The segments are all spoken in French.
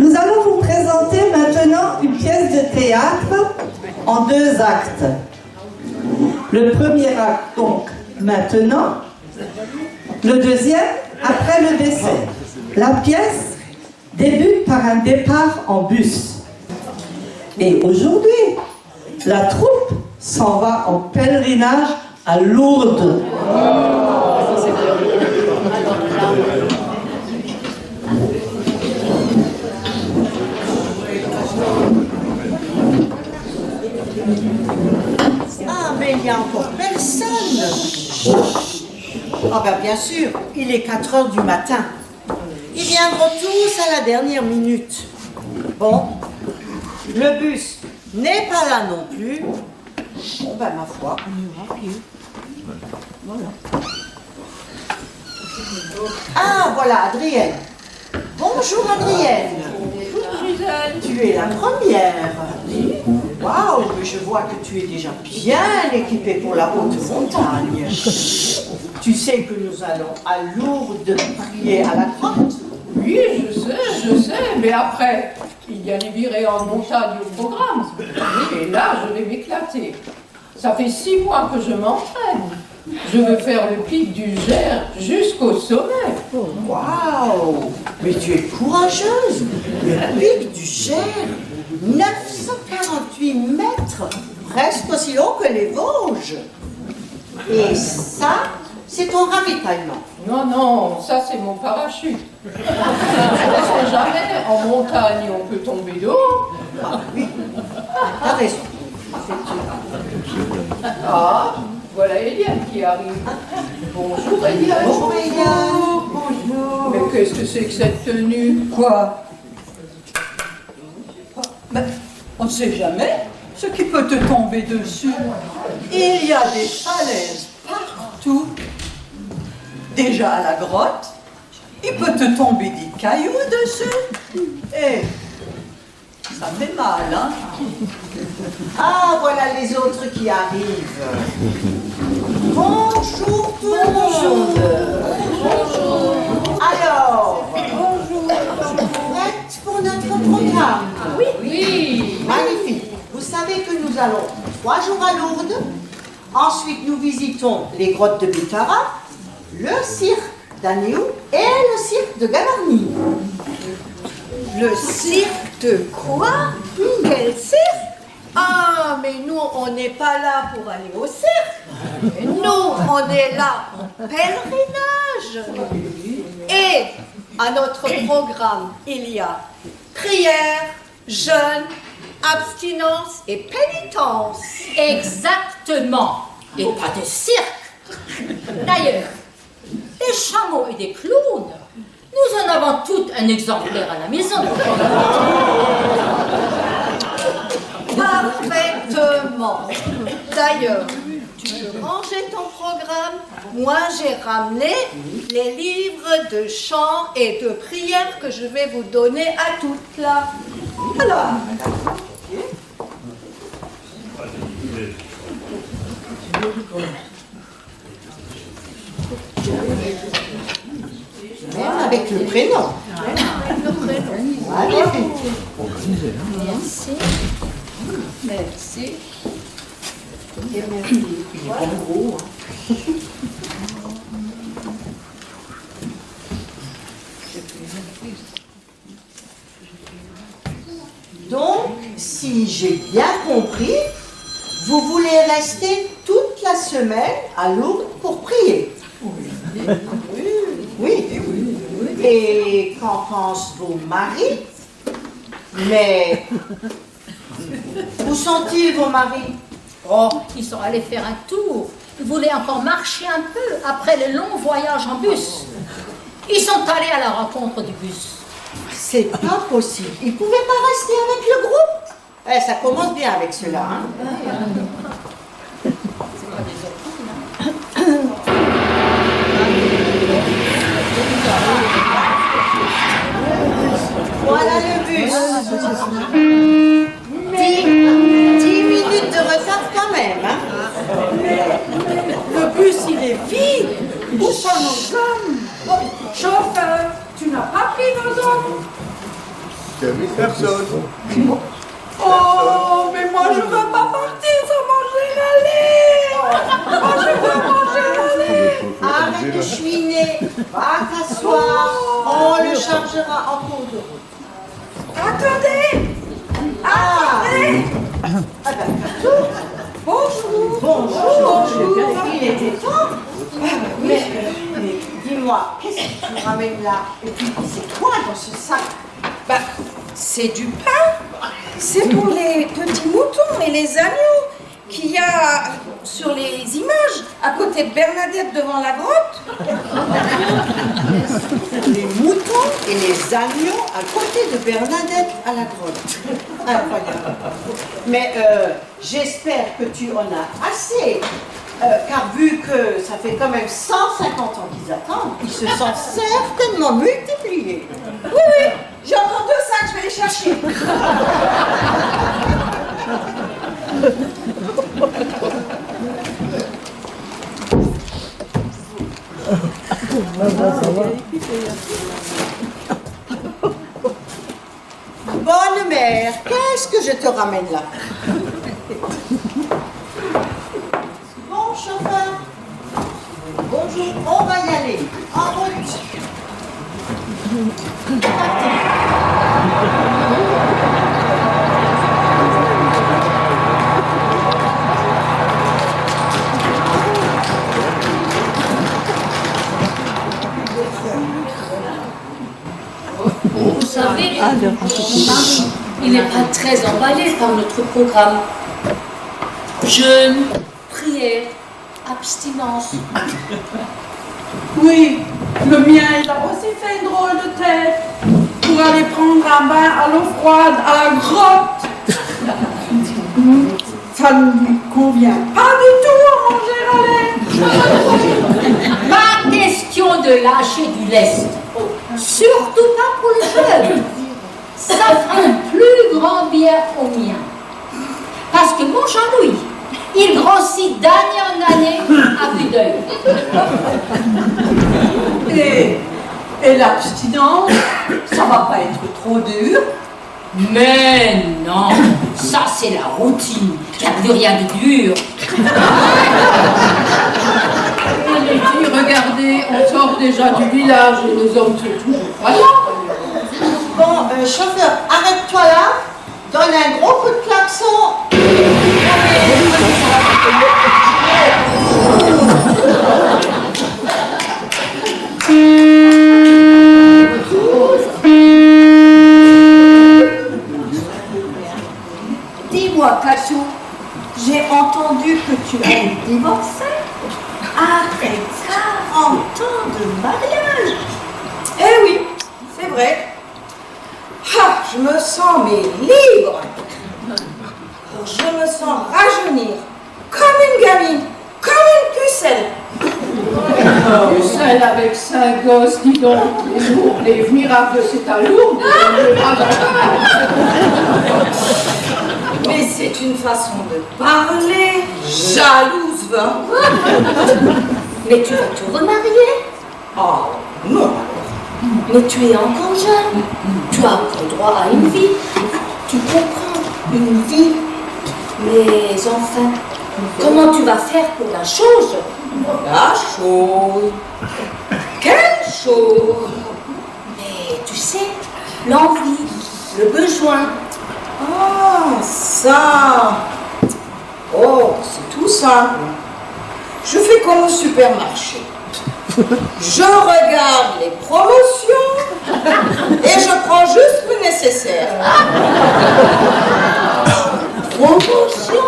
Nous allons vous présenter maintenant une pièce de théâtre en 2 actes. Le premier acte, donc, maintenant. Le deuxième, après le décès. La pièce débute par un départ en bus. Et aujourd'hui, la troupe s'en va en pèlerinage à Lourdes. Ah, mais il n'y a encore personne. Ah ben bien sûr, il est 4 heures du matin. Ils viendront tous à la dernière minute. Bon, le bus n'est pas là non plus. Bon ben ma foi, on ira à pied. Voilà. Ah voilà, Adrienne. Bonjour Adrienne. Tu es la première. Waouh, mais je vois que tu es déjà bien équipée pour la haute montagne. Tu sais que nous allons à Lourdes prier à la grotte. Oui, je sais, mais après, il y a les virées en montagne au programme. Et là, je vais m'éclater. Ça fait 6 mois que je m'entraîne. Je veux faire le pic du Gers jusqu'au sommet. Waouh, mais tu es courageuse. Le pic du Gers, 948 mètres, presque aussi haut que les Vosges. Et ça, c'est ton ravitaillement. Non, ça c'est mon parachute. Parce que jamais en montagne on peut tomber d'eau. Ah oui, t'as raison. Ah, voilà Eliane qui arrive. Bonjour Eliane. Bonjour Eliane. Bonjour. Mais qu'est-ce que c'est que cette tenue? Quoi? Ben, on ne sait jamais ce qui peut te tomber dessus. Il y a des falaises partout. Déjà à la grotte, il peut te tomber des cailloux dessus. Et ça fait mal, hein? Ah, voilà les autres qui arrivent. Bonjour tout le monde. Bonjour. Alors, prête pour notre programme? Oui. Magnifique. Vous savez que nous allons 3 jours à Lourdes. Ensuite, nous visitons les grottes de Bétara, le cirque d'Anéou et le cirque de Gavarnie. Le cirque de quoi? Quel cirque? Ah, mais nous, on n'est pas là pour aller au cirque. Nous, on est là en pèlerinage. Et à notre programme, il y a prière, jeûne, abstinence et pénitence. Exactement. Et pas de cirque. D'ailleurs, des chameaux et des clowns, nous en avons tout un exemplaire à la maison. Parfaitement. D'ailleurs, tu peux ranger ton programme. Moi, j'ai ramené les livres de chant et de prière que je vais vous donner à toutes là. Alors, Même avec le prénom. Magnifique. merci. Merci. Et merci. Voilà. Donc, si j'ai bien compris, vous voulez rester toute la semaine à Lourdes pour prier. Oui. Et qu'en pensent vos maris? Mais où sont-ils, vos maris? Oh, ils sont allés faire un tour. Ils voulaient encore marcher un peu après le long voyage en bus. Ils sont allés à la rencontre du bus. C'est pas possible. Ils pouvaient pas rester avec le groupe. Eh, ça commence bien avec cela, hein? Voilà le bus. 10 minutes de retard quand même, hein? Le bus, il est vide. Où sont nos hommes? Chauffeur, tu n'as pas pris nos hommes? Personne. Oh, mais moi je veux pas partir sans manger la lait. Moi je veux manger la lait. Arrête de chouiner, va t'asseoir, on le chargera en cours de route. Attendez. Attendez. Ah ben, Catou. Bonjour. Bonjour. Il était temps. Mais dis-moi, qu'est-ce que tu ramènes là? Et puis, c'est quoi dans ce sac? Bah, c'est du pain. C'est pour les petits moutons et les agneaux qu'il y a sur les images à côté de Bernadette devant la grotte. Les moutons et les agneaux à côté de Bernadette à la grotte. Incroyable. Mais j'espère que tu en as assez. Car vu que ça fait quand même 150 ans qu'ils attendent, ils se sont certainement multipliés. Oui, j'ai encore 2 sacs, je vais les chercher. Bonne mère, qu'est-ce que je te ramène là? Bon chauffeur, bonjour, on va y aller, en route. Vous savez, il n'est pas très emballé par notre programme. Jeûne, prière, abstinence. Oui, le mien, il a aussi fait une drôle de tête pour aller prendre un bain à l'eau froide à la grotte. Ça ne lui convient pas du tout à manger à lait. Pas question de lâcher du lest. Surtout pas pour le jeune. Ça fera un plus grand bien au mien. Parce que mon Jean-Louis, il grossit d'année en année à vue d'œil. Et l'abstinence, ça va pas être trop dur. Mais non, ça c'est la routine. Il n'y a plus rien de dur. Et les filles, regardez, on sort déjà du village et nos hommes sont toujours pas là. Bon, chauffeur, arrête-toi là, donne un gros coup de klaxon. Dis-moi, Catou, j'ai entendu que tu allais divorcer après 40 ans de mariage. Eh oui, c'est vrai. Ah, je me sens mais libre. Je me sens rajeunir, comme une gamine, comme une pucelle. Celle avec 5 gosses, dis donc, les miracles de cet alourd. Mais c'est une façon de parler. Jalouse, va. Mais tu vas te remarier. Oh, non. Mais tu es encore jeune. Tu as encore droit à une vie. Tu comprends, une vie. Mais enfin, comment tu vas faire pour la chose? La chose. Quelle chose? Mais tu sais, l'envie, le besoin. Ah, ça. Oh, c'est tout simple. Je fais comme au supermarché. Je regarde les promotions et je prends juste le nécessaire. Promotion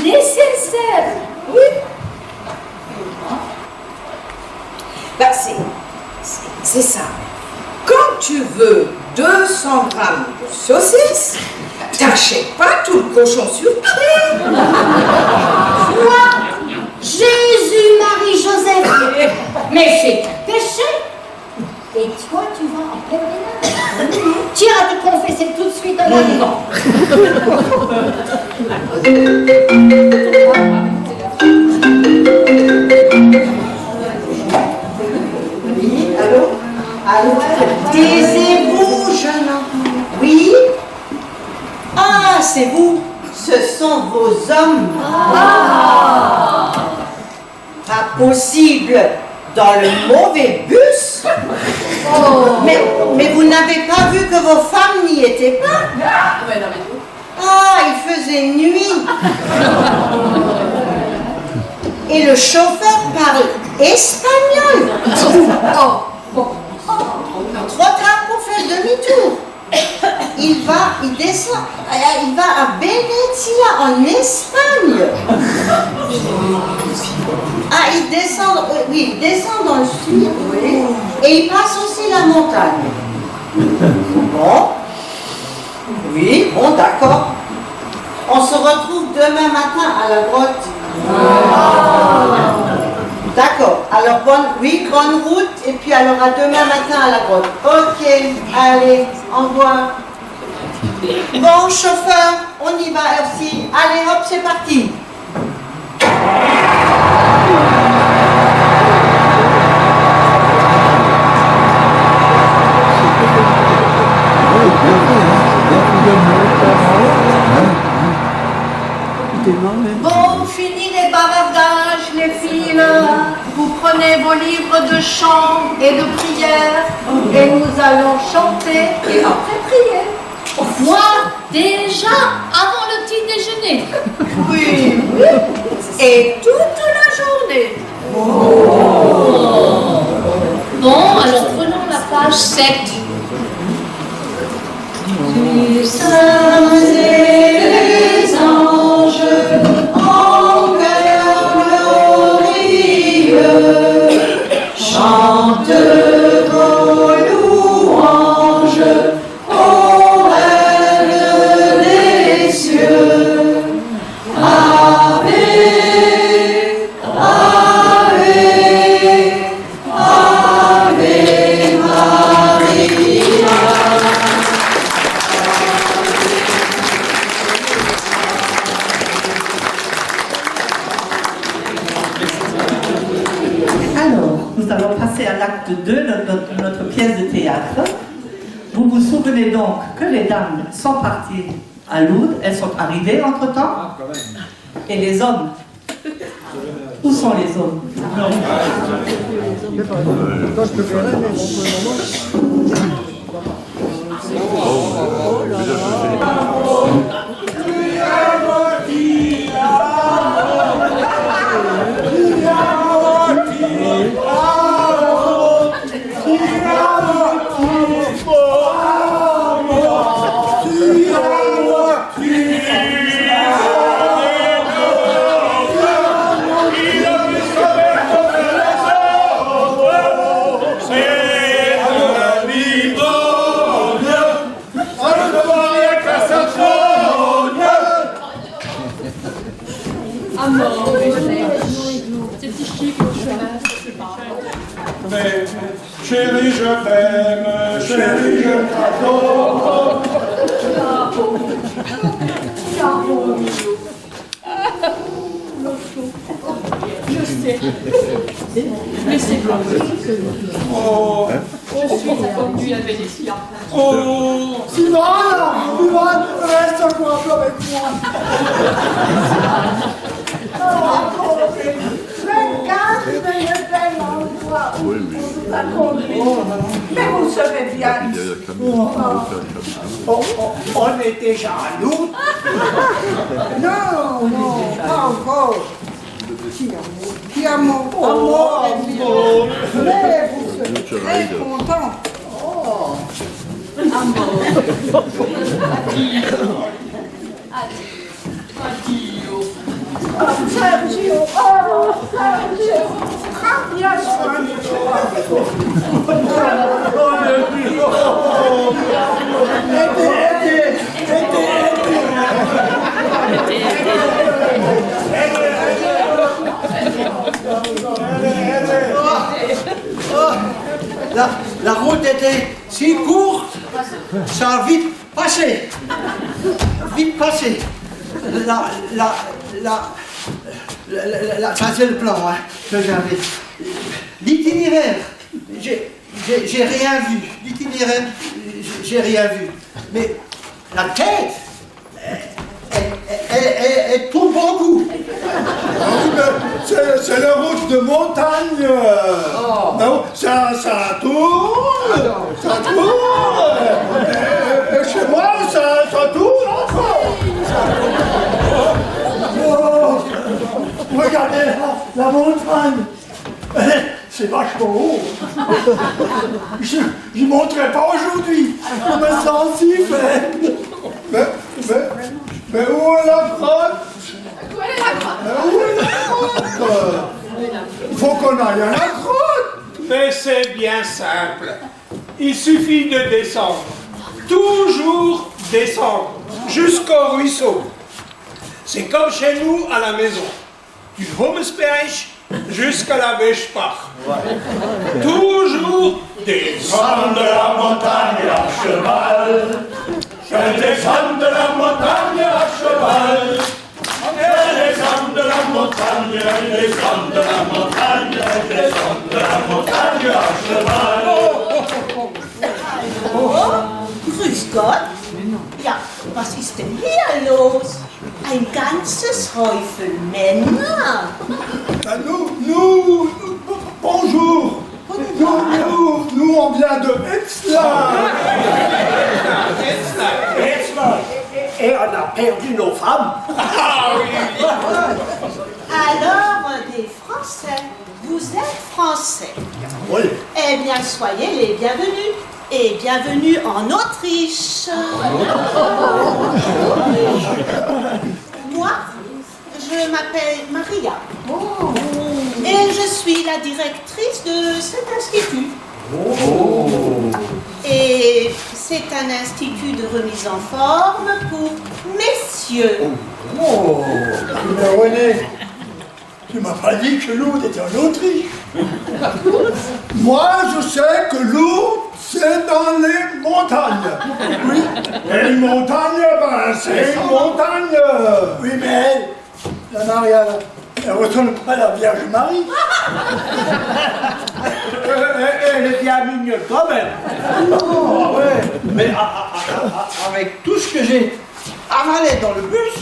nécessaire. Oui. Bah, c'est ça. Quand tu veux 200 grammes de saucisse, t'achètes pas tout le cochon sur pied. Quoi? Jésus, Marie, Joseph. Mais c'est un péché. Et toi, tu vas en pèlerinage. Tu iras te confesser tout de suite en arrivant. Oui, allô? Allô? Taisez-vous, jeune homme. c'est vous, ce sont vos hommes. Pas possible dans le mauvais bus. Mais vous n'avez pas vu que vos femmes n'y étaient pas? Ah, il faisait nuit. Et le chauffeur parle espagnol. Trop tard pour faire demi-tour. Il descend, il va à Venezia en Espagne. Ah, il descend dans le sud, et il passe aussi la montagne. Bon. Oui, bon, d'accord. On se retrouve demain matin à la grotte. D'accord. Alors, bonne route, et puis alors à demain matin à la grotte. Ok, allez, au revoir. Bon, chauffeur, on y va aussi. Allez, hop, c'est parti. Bon, fini les bavardages, les filles. Vous prenez vos livres de chant et de prière et nous allons chanter et après prier. Moi, déjà, avant le petit déjeuner. Oui, et toute la journée. Bon, alors prenons la page 7. Les saints et les anges en chœur glorieux chantent vos louanges aux reines des cieux. Ave, Ave, Ave Maria. Alors, nous allons passer à l'acte 2 de notre pièce de théâtre. Vous vous souvenez donc que les dames sont parties à Lourdes, elles sont arrivées entre-temps. Et les hommes? Où sont les hommes? Mais chérie, je t'aime, chérie, je t'adore. Je sais. Mais c'est pas Oh, Je suis attendue à Vénétia. oh, Sylvain, reste encore un peu avec moi. Mais vous savez bien, On est déjà à Lourdes. non, pas encore. Qui a mon mais vous serez très content. Sergio, Sergio, prends bien soin de toi. La route était si courte, ça a vite passé. Vite passé. Ça c'est le plan hein, que j'avais. L'itinéraire, j'ai rien vu. L'itinéraire, j'ai rien vu. Mais la tête, et tout beaucoup. C'est la route de montagne. Non, ça tourne. Ça tourne. Et chez moi, ça tourne encore. Oh, regardez la montagne. C'est vachement haut. Je n'y monterai pas aujourd'hui. Je me sens si faible. Mais où est la grotte? Où est la grotte? Où est la grotte? Il faut qu'on aille à la grotte. Mais c'est bien simple. Il suffit de descendre. Toujours descendre. Jusqu'au ruisseau. C'est comme chez nous à la maison. Du Homesberg jusqu'à la Weschbach. Toujours descendre de la montagne à cheval. Je descends de la montagne à cheval. Je descends de la montagne, je descends de la montagne, je descends de la montagne à cheval. Grüß Gott. Ja, was ist denn hier los? Ein ganzes Häufel Männer. Nous, bonjour. Nous, on vient de Wetzlar. Et on a perdu nos femmes. Alors, des Français. Vous êtes Français. Oui. Eh bien, soyez les bienvenus. Et bienvenue en Autriche. Moi, je m'appelle Maria. Et je suis la directrice de cet institut. Et c'est un institut de remise en forme pour messieurs. Mais René, tu m'as pas dit que Lourdes était en Autriche. Moi, je sais que Lourdes, c'est dans les montagnes. Oui. Et une montagne, ben, c'est une montagne. Oui, mais la Maria, elle ressemble pas à la Vierge Marie. Elle est bien mignonne quand même. Oh, ouais. Mais avec tout ce que j'ai avalé dans le bus,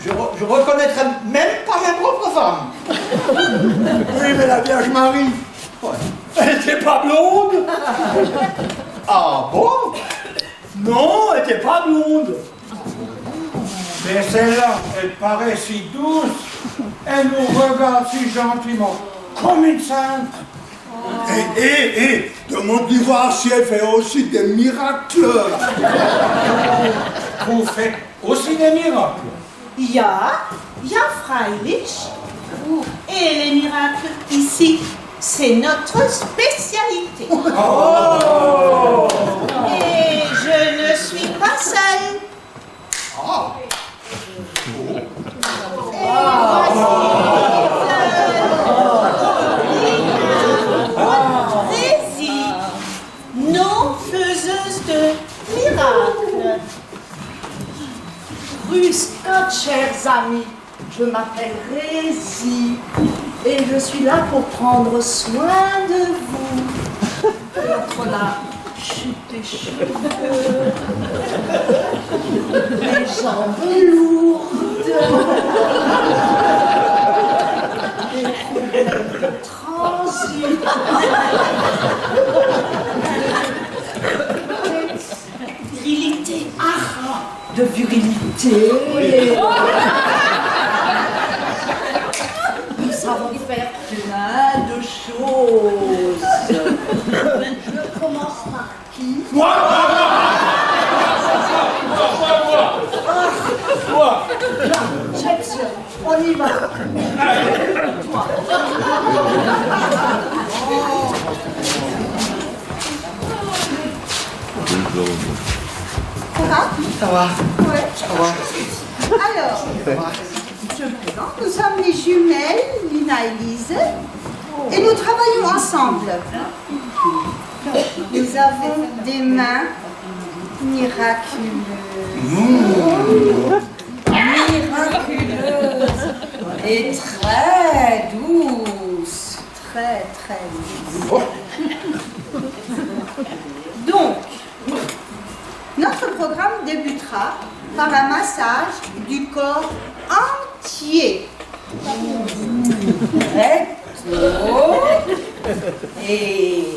je reconnaîtrais même pas ma propre femme. Oui, mais la Vierge Marie, elle n'était pas blonde. Ah bon? Non, elle n'était pas blonde. Mais celle-là, elle paraît si douce. Elle nous regarde si gentiment, comme une sainte. Et demande-lui voir si elle fait aussi des miracles. Vous faites aussi des miracles. Ja, freilich. Et les miracles ici, c'est notre spécialité. Oh! Et je ne suis pas seule. Et voici Rési, nos faiseuses de miracles. Grüß Gott, chers amis. Je m'appelle Rési et je suis là pour prendre soin de vous. Entre la chute des cheveux, les jambes lourdes, les problèmes de transit, virilité, de virilité. Nous savons faire plein de choses. Je commence par qui? Moi. Jackson, on y va. Toi. Ça va? Ouais. Ça va? Alors, je me présente. Nous sommes les jumelles, Lina et Lise, et nous travaillons ensemble. Nous avons des mains miraculeuses. Miraculeuses et très douces. Très, très douces. Donc, notre programme débutera par un massage du corps entier. Recto et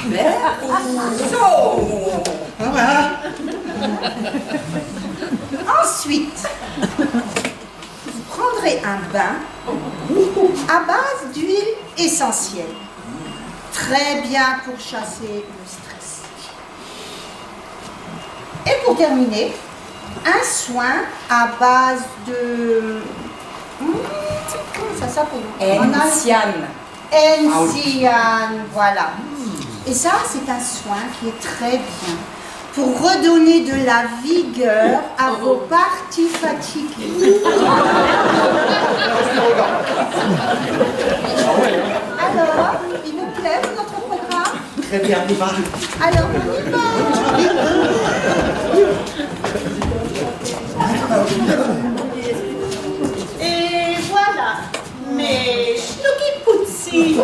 verso. Voilà. Ensuite, vous prendrez un bain à base d'huile essentielle. Très bien pour chasser le stress. Et pour terminer, un soin à base de... comment ça s'appelle? Enciane. Enciane, voilà. Et ça, c'est un soin qui est très bien pour redonner de la vigueur à vos parties fatiguées. Alors, il vous plaît notre programme? Très bien, on y va. Alors, on y va. Et voilà, mes Schnucki-Putzi.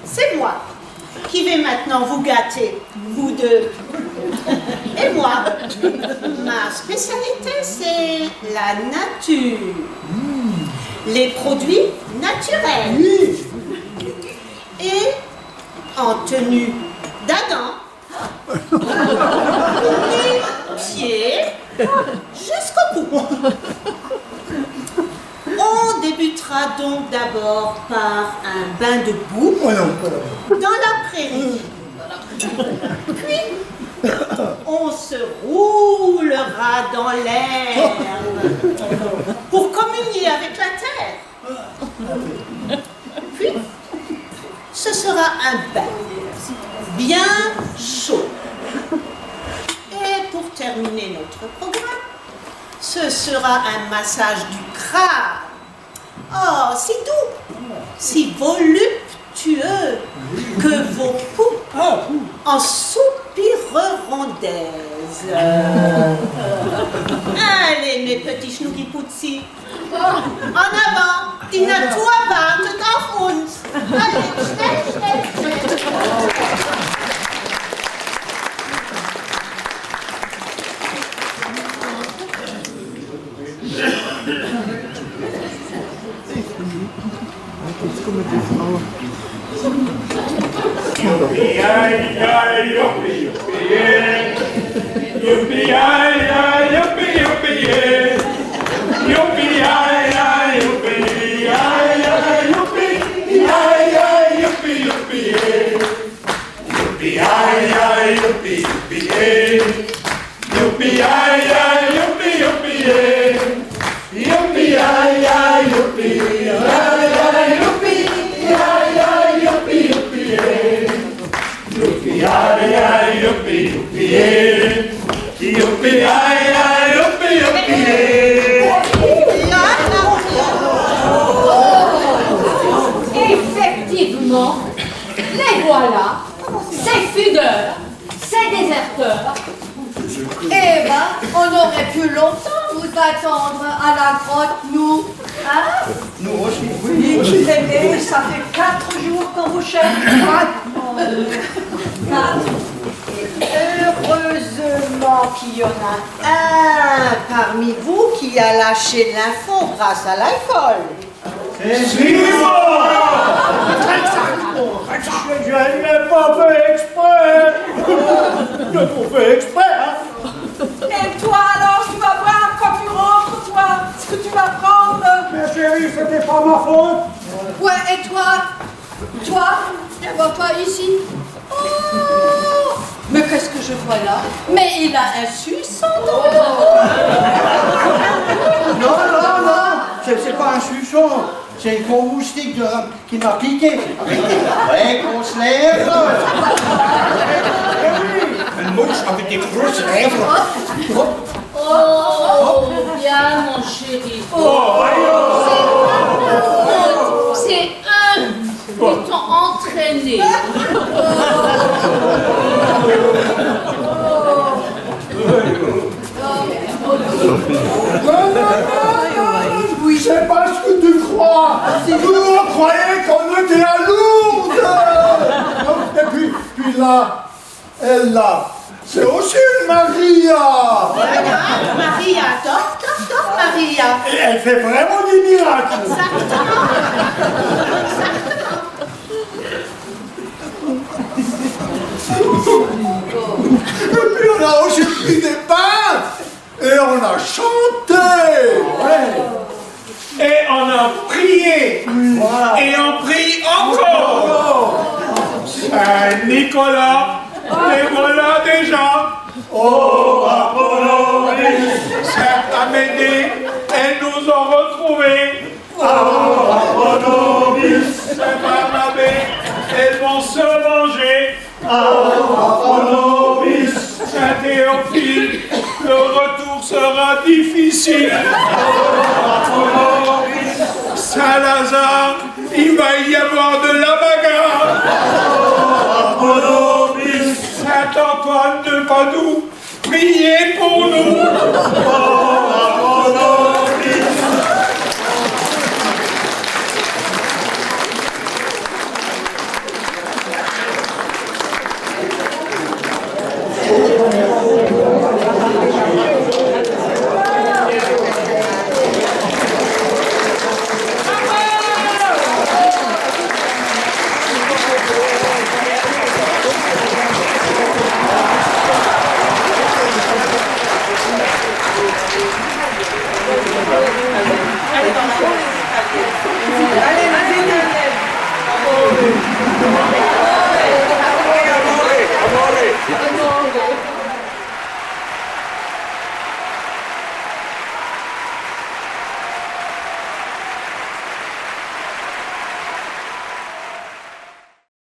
C'est moi qui vais maintenant vous gâter, vous deux. Et moi, ma spécialité, c'est la nature. Les produits naturels. Et en tenue d'Adam, les pieds jusqu'au cou. On débutera donc d'abord par un bain de boue dans la prairie. Puis, on se roulera dans l'herbe pour communier avec la terre. Puis, ce sera un bain bien chaud. Et pour terminer notre programme, ce sera un massage du crâne. Oh, si doux, si voluptueux que vos poux en soupireront d'aise. Allez, mes petits Schnucki-Putzi, en avant, die Natur wartet auf uns. Allez, schnell, schnell, schnell. Effectivement, les voilà, ces fugueurs, ces déserteurs. Eh ben, on aurait pu longtemps vous attendre à la grotte, nous. Hein? Nous aussi. Oui, mais ça fait 4 jours qu'on vous cherche. Heureusement qu'il y en a un parmi vous qui a lâché l'info grâce à l'alcool. Suivez-moi! Je n'ai pas fait exprès. Je l'ai fait exprès, hein. Et toi alors, tu vas voir quand tu rentres, toi, ce que tu vas prendre. Mais chérie, c'était pas ma faute. Ouais, et toi? Toi? Vois-toi ici. Oh! Mais qu'est-ce que je vois là? Mais il a un suçon dans le Non, c'est pas un suçon. C'est une gros moustique qui m'a piqué. Ouais, grosse lèvre. Een mouche avec des grosses lèvres. Oh, bien mon chéri. C'est eux qui t'ont entraîné. Oui, c'est pas ce que tu crois. Nous, on croyait qu'on était à Lourdes. Et puis là, elle là, c'est aussi une Maria. Maria, docteur Maria. Et elle fait vraiment des miracles. Et puis on a aussi pris des pains et on a chanté. Et on a prié. Et on prie encore. Saint-Nicolas, les voilà déjà. Oh, Apollonis. Saint Amédée, elles nous ont retrouvés. Oh, Apollonis. Saint Barnabé, elles vont se venger. Oh, Apollonis. Saint Théophile, le retour sera difficile. Saint-Lazare, il va y avoir de la bagarre. Saint-Antoine de Padoue, priez pour nous.